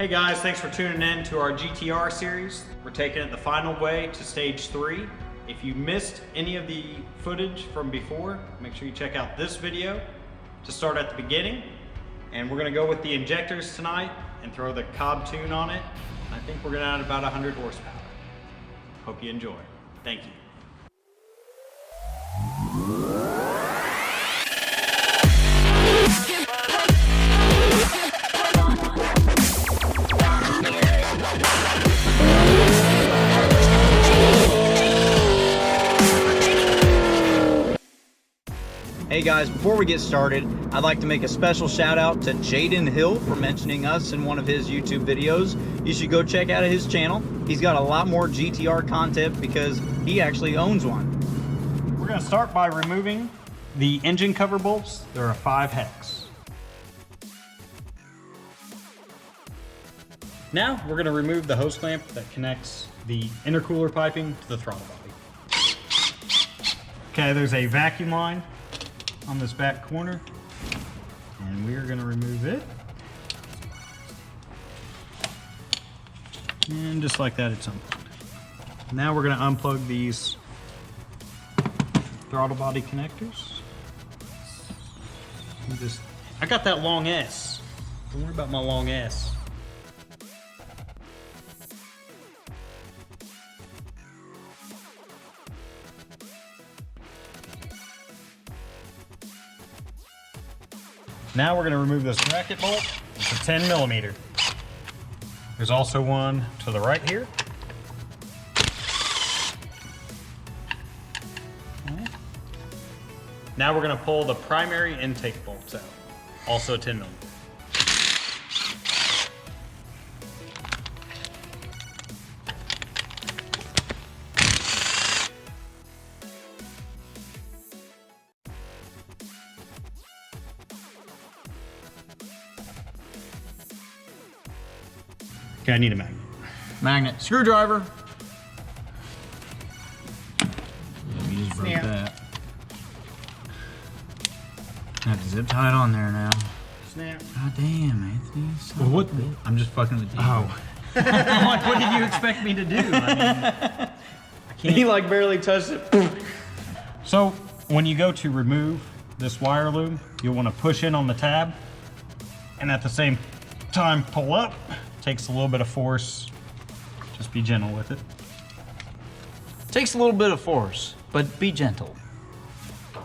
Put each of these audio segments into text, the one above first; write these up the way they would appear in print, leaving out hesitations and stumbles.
Hey guys, thanks for tuning in to our GTR series. We're taking it the final way to stage 3. If you missed any of the footage from before, make sure you check out this video to start at the beginning. And we're gonna go with the Injectors tonight and throw the COBB tune on it. And I think we're gonna add about 100 horsepower. Hope you enjoy. Thank you. Hey guys, before we get started, I'd like to make a special shout out to Jaden Hill for mentioning us in one of his YouTube videos. You should go check out his channel. He's got a lot more GTR content because he actually owns one. We're going to start by removing the engine cover bolts. There are 5 hex. Now we're going to remove the hose clamp that connects the intercooler piping to the throttle body. Okay, there's a vacuum line on this back corner, and we are going to remove it. And just like that, it's unplugged. Now we're going to unplug these throttle body connectors. I got that long S. Don't worry about my long S. Now we're going to remove this bracket bolt. It's a 10 millimeter. There's also one to the right here. Okay. Now we're going to pull the primary intake bolts out. Also 10 millimeter. Okay, I need a magnet. Magnet. Screwdriver. We just broke that. I have to zip tie it on there now. Snap. God damn, Anthony. Well, what? I'm just fucking with you. Oh. I'm like, what did you expect me to do? I mean, I can't. He like barely touched it. So when you go to remove this wire loom, you'll want to push in on the tab and at the same time pull up. Takes a little bit of force. Just be gentle with it. Takes a little bit of force, but be gentle.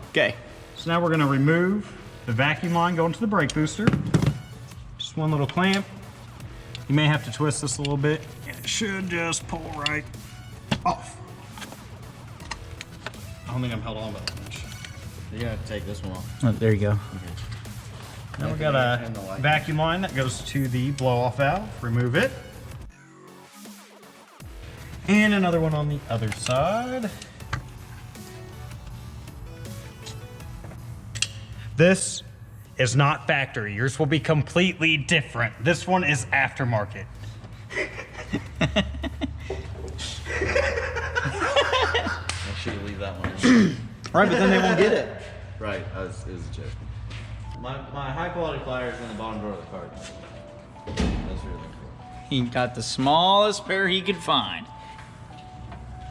Okay. So now we're going to remove the vacuum line going to the brake booster. Just one little clamp. You may have to twist this a little bit, and it should just pull right off. I don't think I'm held on by that much. You gotta take this one off. Oh, there you go. Okay. Now we got a vacuum line that goes to the blow-off valve. Remove it. And another one on the other side. This is not factory. Yours will be completely different. This one is aftermarket. Make sure you leave that one in. Right, but then they won't get it. Right, it was a joke. My high quality pliers in the bottom drawer of the cart. That's really cool. He got the smallest pair he could find.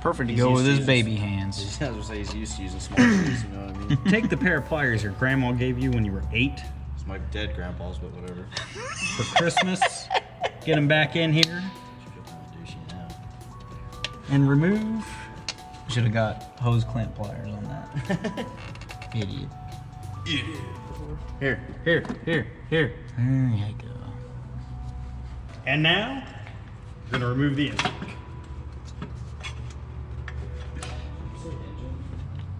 Perfect to go with his baby hands. I was gonna say he's used to using small tools, you know what I mean? Take the pair of pliers your grandma gave you when you were 8 It's my dead grandpa's, but whatever. for Christmas. Get them back in here She feels kind of douchey now. and remove. Should have got hose clamp pliers on that. Idiot. Here. There There you go. And now, we're gonna remove the intake.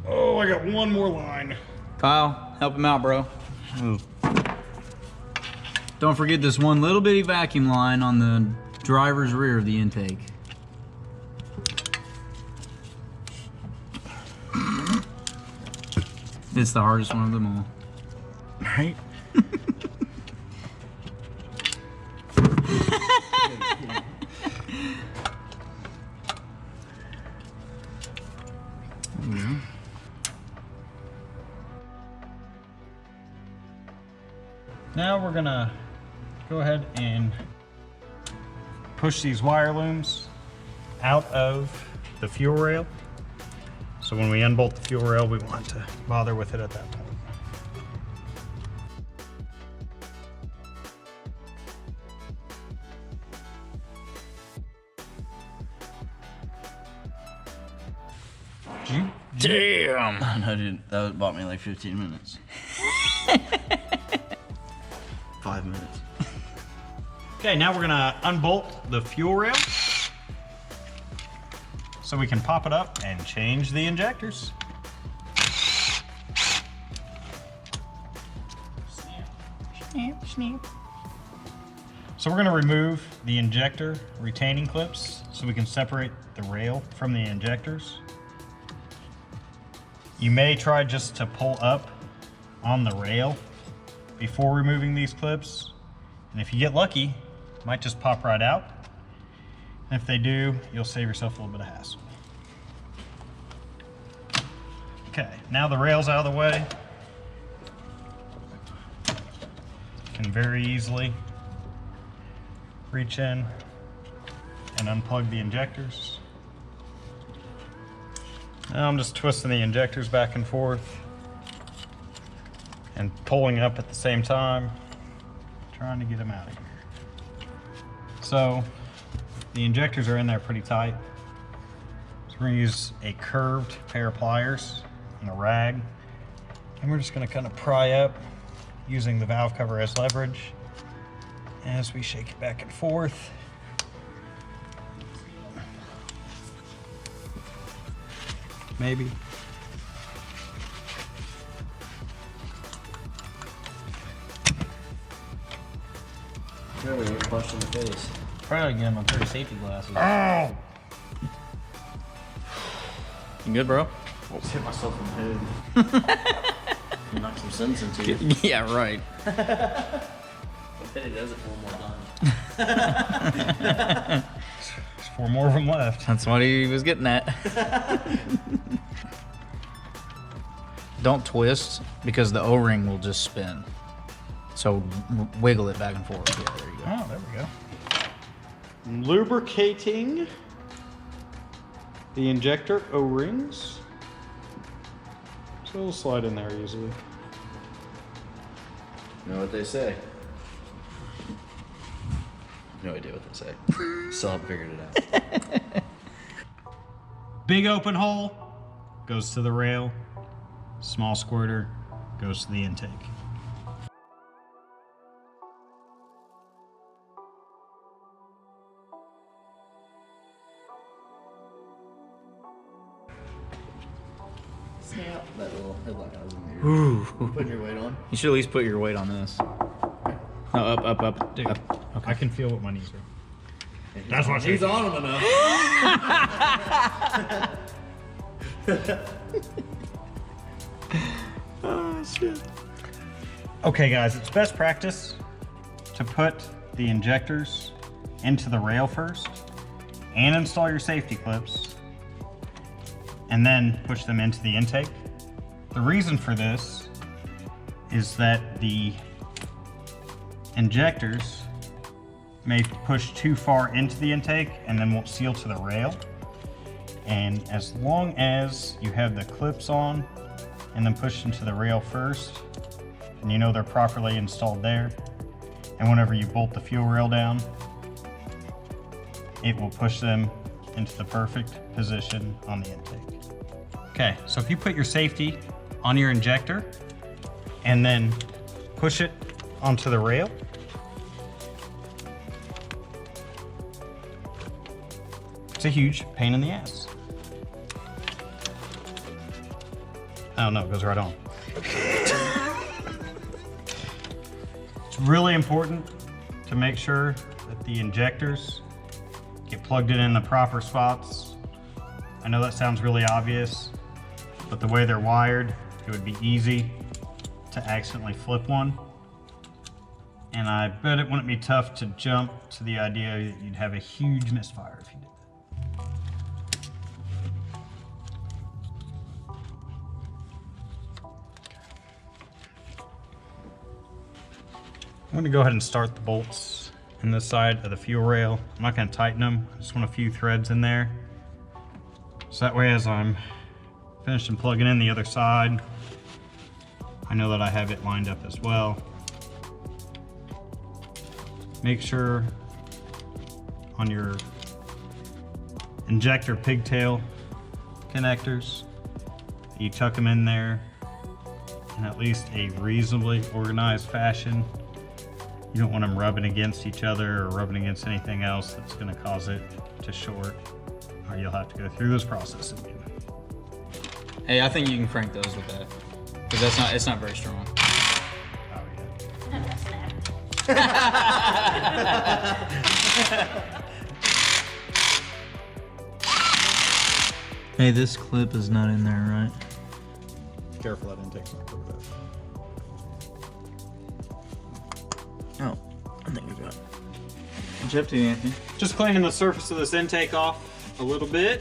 Oh, I got one more line. Kyle, help him out, bro. Don't forget this one little bitty vacuum line on the driver's rear of the intake. It's the hardest one of them all. Right? Now we're gonna go ahead and push these wire looms out of the fuel rail. So when we unbolt the fuel rail, we want to bother with it at that point. Damn! No, dude, that bought me like 15 minutes. 5 minutes. Okay, now we're gonna unbolt the fuel rail so we can pop it up and change the injectors. Snap, snap. So we're gonna remove the injector retaining clips so we can separate the rail from the injectors. You may try just to pull up on the rail before removing these clips. And if you get lucky, it might just pop right out. And if they do, you'll save yourself a little bit of hassle. Okay, now the rail's out of the way. You can very easily reach in and unplug the injectors. Now I'm just twisting the injectors back and forth and pulling up at the same time, trying to get them out of here. So the injectors are in there pretty tight. So we're gonna use a curved pair of pliers and a rag, and we're just gonna kind of pry up using the valve cover as leverage as we shake it back and forth. Maybe. Really, get punched in the face. Probably get my pair of safety glasses. Oh! You good, bro? Just hit myself in the head. Knock some sense into you. Yeah, right. I bet he does it one more time. There's 4 more of them left. That's what he was getting at. Don't twist because the O-ring will just spin. So wiggle it back and forth. Yeah, there you go. Oh, there we go. Lubricating the injector O-rings. So it'll slide in there easily. You know what they say? No idea what they say. Still haven't figured it out. Big open hole goes to the rail. Small squirter goes to the intake. Snap. That little headlock I was in there. Ooh. Putting your weight on. You should at least put your weight on this. No, up. Dude, Up. I can feel what my knees are. That's what He's on him enough. Oh, shit. Okay guys, it's best practice to put the injectors into the rail first and install your safety clips and then push them into the intake. The reason for this is that the injectors may push too far into the intake and then won't seal to the rail. And as long as you have the clips on and then pushed into the rail first, and you know they're properly installed there, and whenever you bolt the fuel rail down, it will push them into the perfect position on the intake. Okay, so if you put your safety on your injector and then push it onto the rail, it's a huge pain in the ass. Oh no, it goes right on. It's really important to make sure that the injectors get plugged in the proper spots. I know that sounds really obvious, but the way they're wired, it would be easy to accidentally flip one. And I bet it wouldn't be tough to jump to the idea that you'd have a huge misfire if you did that. I'm going to go ahead and start the bolts and this side of the fuel rail. I'm not going to tighten them. I just want a few threads in there. So that way as I'm finishing plugging in the other side, I know that I have it lined up as well. Make sure on your injector pigtail connectors, you tuck them in there in at least a reasonably organized fashion. You don't want them rubbing against each other or rubbing against anything else that's going to cause it to short, or you'll have to go through this process again. Hey, I think you can crank those with that, because it's not very strong. Oh Hey, this clip is not in there, right? Careful, that intake's not covered up. Oh, I think we got it. What you up to, Anthony? Just cleaning the surface of this intake off a little bit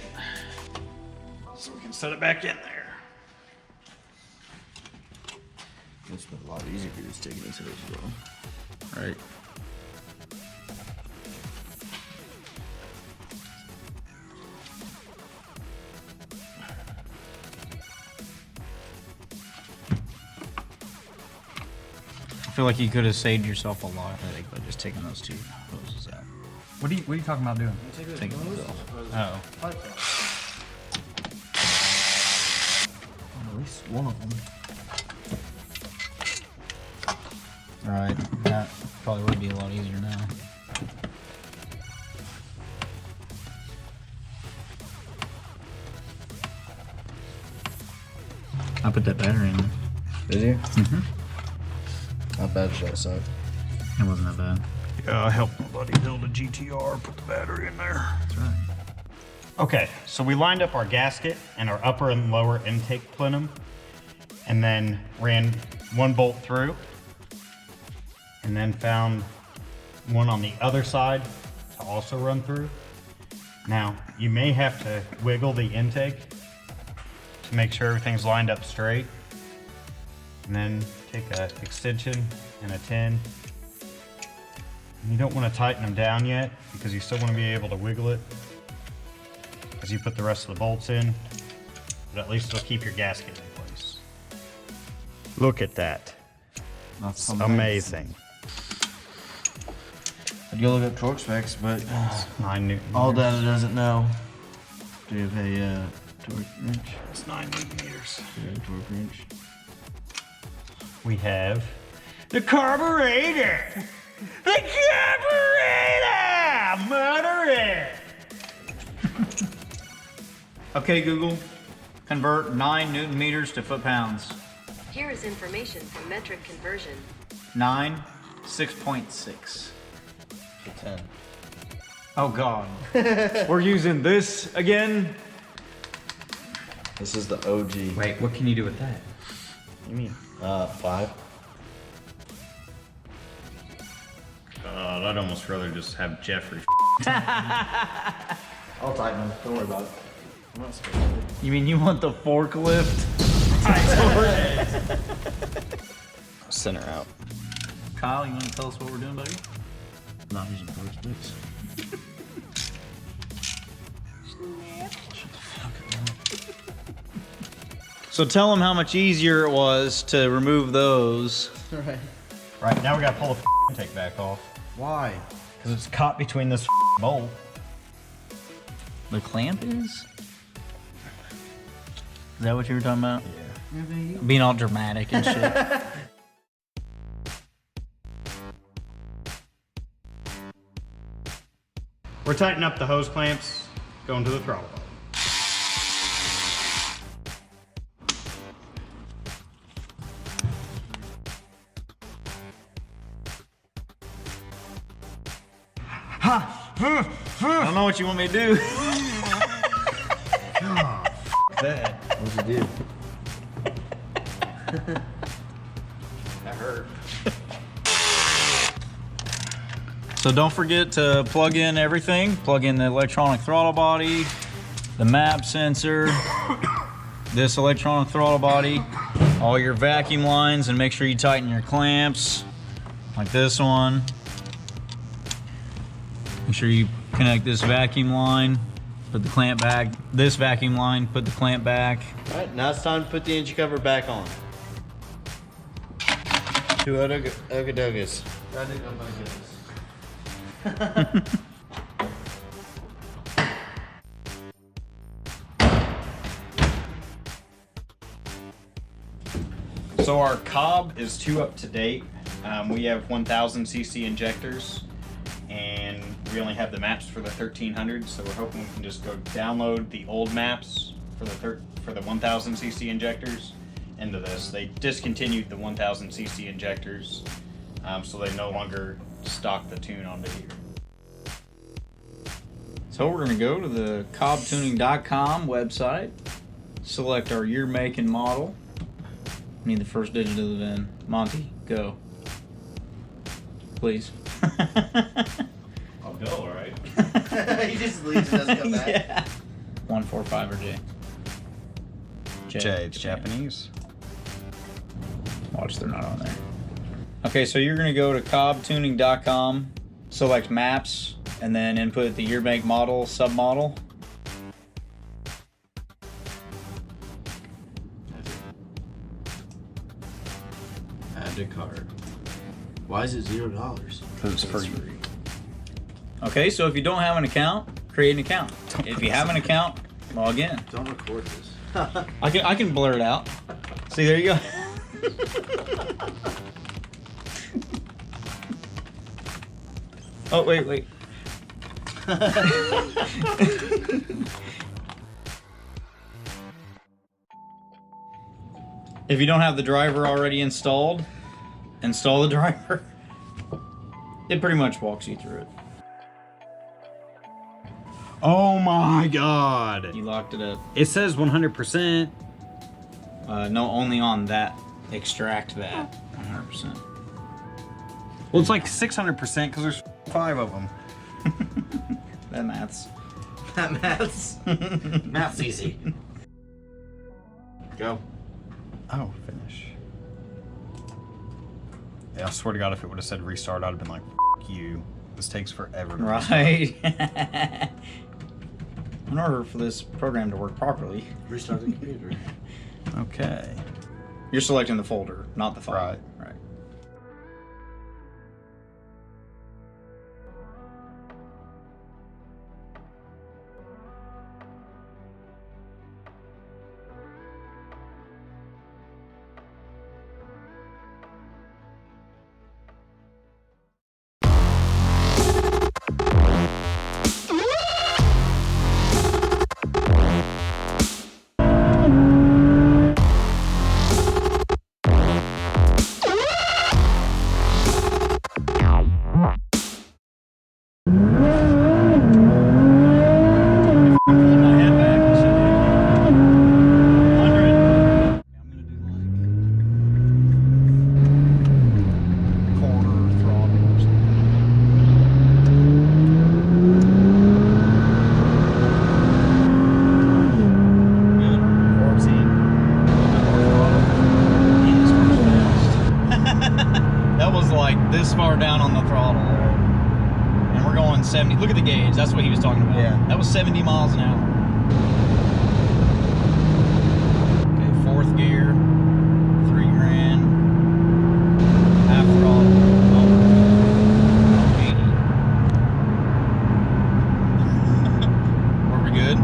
so we can set it back in there. It's been a lot easier for you to take it into this as well. Right. I feel like you could have saved yourself a lot of headache by just taking those two hoses out. What are you talking about doing? Taking those off. Oh. At least one of them. Right. That probably would be a lot easier now. I put that battery in there. Did you? Mm-hmm. How bad did that suck? It wasn't that bad. Yeah, I helped my buddy build a GTR, put the battery in there. That's right. Okay, so we lined up our gasket and our upper and lower intake plenum, and then ran one bolt through, and then found one on the other side to also run through. Now, you may have to wiggle the intake to make sure everything's lined up straight, and then take an extension and a 10. And you don't want to tighten them down yet because you still want to be able to wiggle it as you put the rest of the bolts in, but at least it'll keep your gasket in place. Look at that. That's amazing. I'd go look up torque specs, but 9 Newton all meters. data doesn't know. Do you have a torque wrench? It's 9 Newton meters. Do you have a torque wrench? We have the carburetor. The carburetor! Motor it! Okay, Google, convert 9 Newton meters to foot pounds. Here is information for metric conversion. 9, 6.6. 10. Oh God. We're using this again? This is the OG. Wait, what can you do with that? What do you mean? 5. I'd almost rather just have Jeffrey. I'll tighten them. Don't worry about it. I'm not scared of it. You mean you want the forklift? Center out. Kyle, you want to tell us what we're doing, buddy? Not using torque sticks. So tell them how much easier it was to remove those. Right. Right, now we gotta pull the intake back off Why? because it's caught between this bolt. The clamp is? Is that what you were talking about? Yeah. Being all dramatic and shit. We're tightening up the hose clamps, going to the throttle body. I don't know what you want me to do. That. What'd you do? That hurt. So don't forget to plug in everything. Plug in the electronic throttle body, the map sensor, this electronic throttle body, all your vacuum lines, and make sure you tighten your clamps, like this one. Make sure you connect this vacuum line, put the clamp back. This vacuum line, put the clamp back. All right, now it's time to put the engine cover back on. Two Ogadogas. So our COBB is 2 up to date. We have 1000cc injectors, and we only have the maps for the 1300, so we're hoping we can just go download the old maps for the 1000cc injectors into this. They discontinued the 1000cc injectors, so they no longer stock the tune onto here. So we're gonna go to the COBBtuning.com website, select our year, make, and model. Need the first digit of the VIN. Monty, go. Please. I'll go, alright. He just leaves and doesn't come back. Yeah. 145 or J? J, it's Japanese. Watch, they're not on there. Okay, so you're gonna go to COBBtuning.com, select maps, and then input the year, make, model, submodel. Add to cart. Why is it $0? Because it's free. Okay, so if you don't have an account, create an account. If you have an account, log in. Don't record this. I can blur it out. See, there you go. Oh, wait. If you don't have the driver already installed, install the driver. It pretty much walks you through it. Oh my god! You locked it up. It says 100%. No, only on that. Extract that. 100%. Well, it's like 600% because there's 5 of them. That maths. That math's. Math's easy. Go. Oh, finish. Yeah, I swear to God, if it would have said restart, I'd have been like, F you. This takes forever to restart. Right. In order for this program to work properly. Restart the computer. Okay. You're selecting the folder, not the file. Right. Right. This far down on the throttle, and we're going 70. Look at the gauge. That's what he was talking about. Yeah. That was 70 miles an hour. Okay, 4th gear, 3 grand, half throttle. Oh, 80. Were we good? I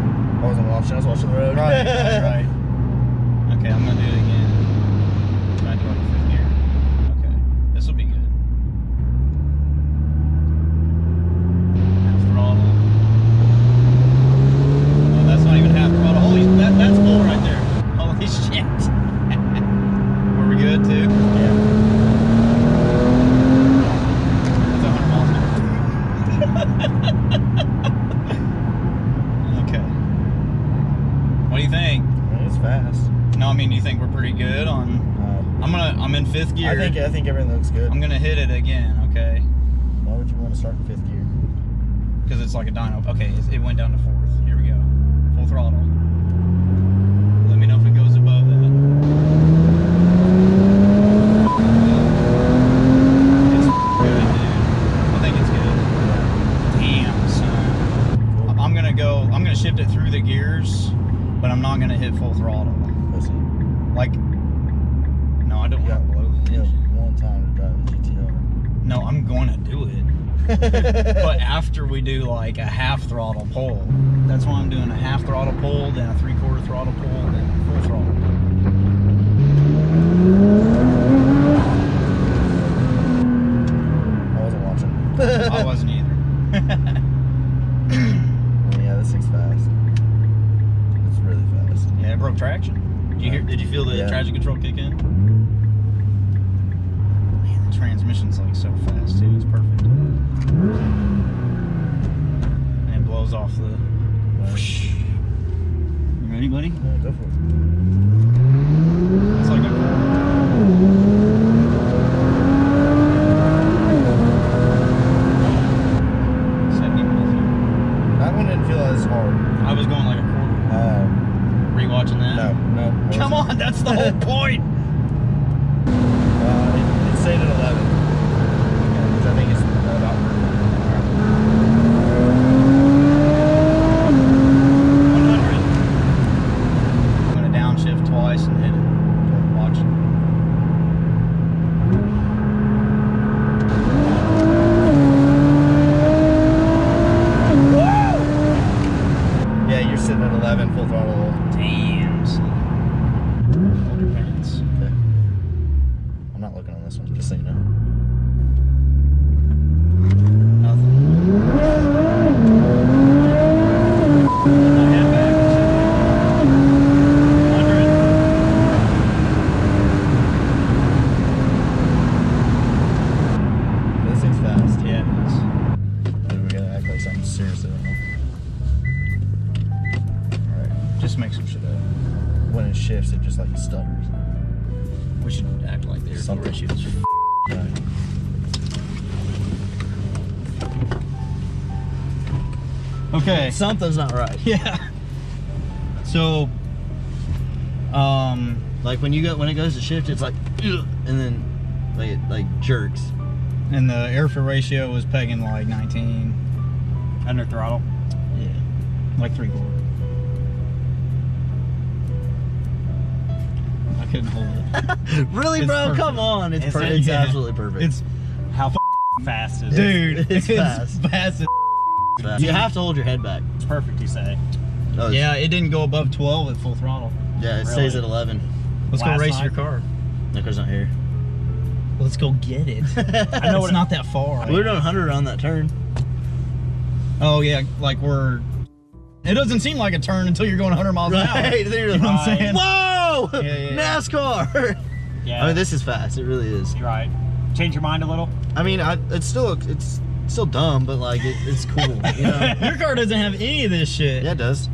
wasn't watching, I was watching the road. Right. Okay, I'm gonna do it again. Try to do it in 5th gear. Okay, this will be good. That's full right there. Holy shit. Were we good too? Yeah. That's 100 miles an hour. Okay. What do you think? It's fast. No, I mean, do you think we're pretty good on... I'm in 5th gear. I think everything looks good. I'm gonna hit it again, okay? Why would you want to start in 5th gear? Because it's like a dyno. Okay, it went down to 4th. Here we go. Full throttle. Let me know if it goes above that. It's good, dude. I think it's good. Damn. I'm gonna shift it through the gears, but I'm not gonna hit full throttle. Listen. Like, no, I don't want to blow the You have engine. one time to drive a GTR. No, I'm going to do it. But after we do like a half throttle pull, that's why I'm doing a half throttle pull, then a 3/4 throttle pull, then full throttle. I wasn't watching. I wasn't either. Yeah, this thing's fast. It's really fast. Yeah, it broke traction. Did you feel the Yeah. traction control kick in? Man, the transmission's like so fast too. It's perfect. And it blows off the. Nice. You ready, buddy? Yeah, go for it. It's like a. That one didn't feel as hard. I was going like a quarter. Rewatching that? No. I Come wasn't. on, that's the whole point. It stayed at 11. Because I think it's about 100. I'm gonna downshift twice and hit it. Watch. Yeah, you're sitting at 11 full throttle. Damn. Son. Hold your pants. Okay. I'm not looking on this one, just so you know. Nothing. My head back. 100. This thing's fast. Yeah, it is. Dude, we gotta act like something serious right now. Alright. Just make some shit up. When it shifts, it just like stutters. We should act like there's no Something. issues. Right. Okay. Something's not right. Yeah. So, Like when it goes to shift, it's like, ugh, and then like it like jerks. and the airfare ratio was pegging like 19 under throttle, Yeah. like 3/4. I couldn't hold it. Really, It's bro? perfect. Come on, it's Is perfect. it? It's Yeah. absolutely perfect. It's How fast is it? dude. it's fast. fast as fast. You have to hold your head back. It's perfect, you say. Oh, it's- yeah, it didn't go above 12 at full throttle. Yeah, it Really? stays at 11. Let's Last go race night? your car. That car's not here. Let's go get it. I know It's not that far. We were doing 100 on that turn. Oh yeah, like it doesn't seem like a turn until you're going 100 miles an hour. Right, then you're You know what I'm Right. saying? Whoa! Yeah. NASCAR! Yeah. I mean, this is fast. It really is. You're right. Change your mind a little? I mean, it's still dumb, but like it's cool. You know? Your car doesn't have any of this shit. Yeah, it does.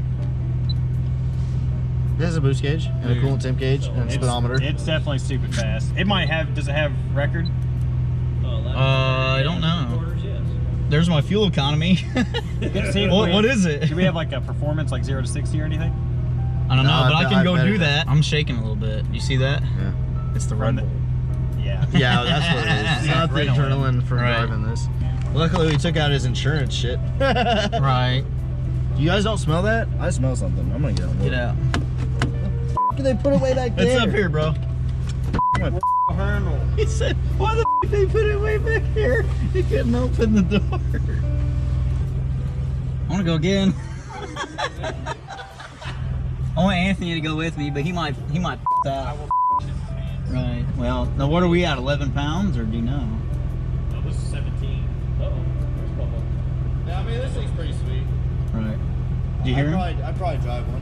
It has a boost gauge and a Dude. coolant temp gauge and a speedometer. It's definitely stupid fast. It might have, does it have record? I don't know. There's my fuel economy. See if What is it? Do we have like a performance like 0 to 60 or anything? I don't know, No, but I can I go bet do it- that. I'm shaking a little bit. You see that? Yeah. It's the From Red Bull. Yeah. Yeah, that's what it is. It's not the Adrenaline. adrenaline from Right. driving this. Luckily, we took out his insurance shit. Right. You guys don't smell that? I smell something. I'm gonna get on. Get out. Did they put it way back there? It's up here, bro. Handle. He said, why the f they put it way back here? He couldn't open the door. I want to go again. I want Anthony to go with me, but he might f I out. will his hands. Right. Well, now what are we at? 11 pounds, or do you know? Oh, this is 17. Uh-oh. Where's Bubba? Yeah, I mean, this thing's pretty sweet. Right. Do you hear him? I'd probably drive one.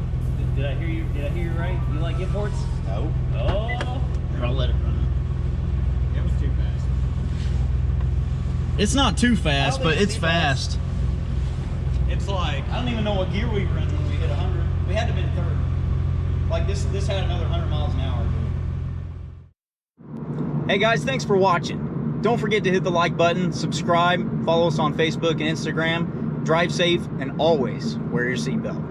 Did I hear you? Did I hear you right? You like imports? No. Oh. I'll let it run. It was too fast. It's not too fast, I don't but think it's it's fast. It's like, I don't even know what gear we were in when we hit 100. We had to have been third. Like this had another 100 miles an hour. Hey guys, thanks for watching. Don't forget to hit the like button, subscribe, follow us on Facebook and Instagram. Drive safe and always wear your seatbelt.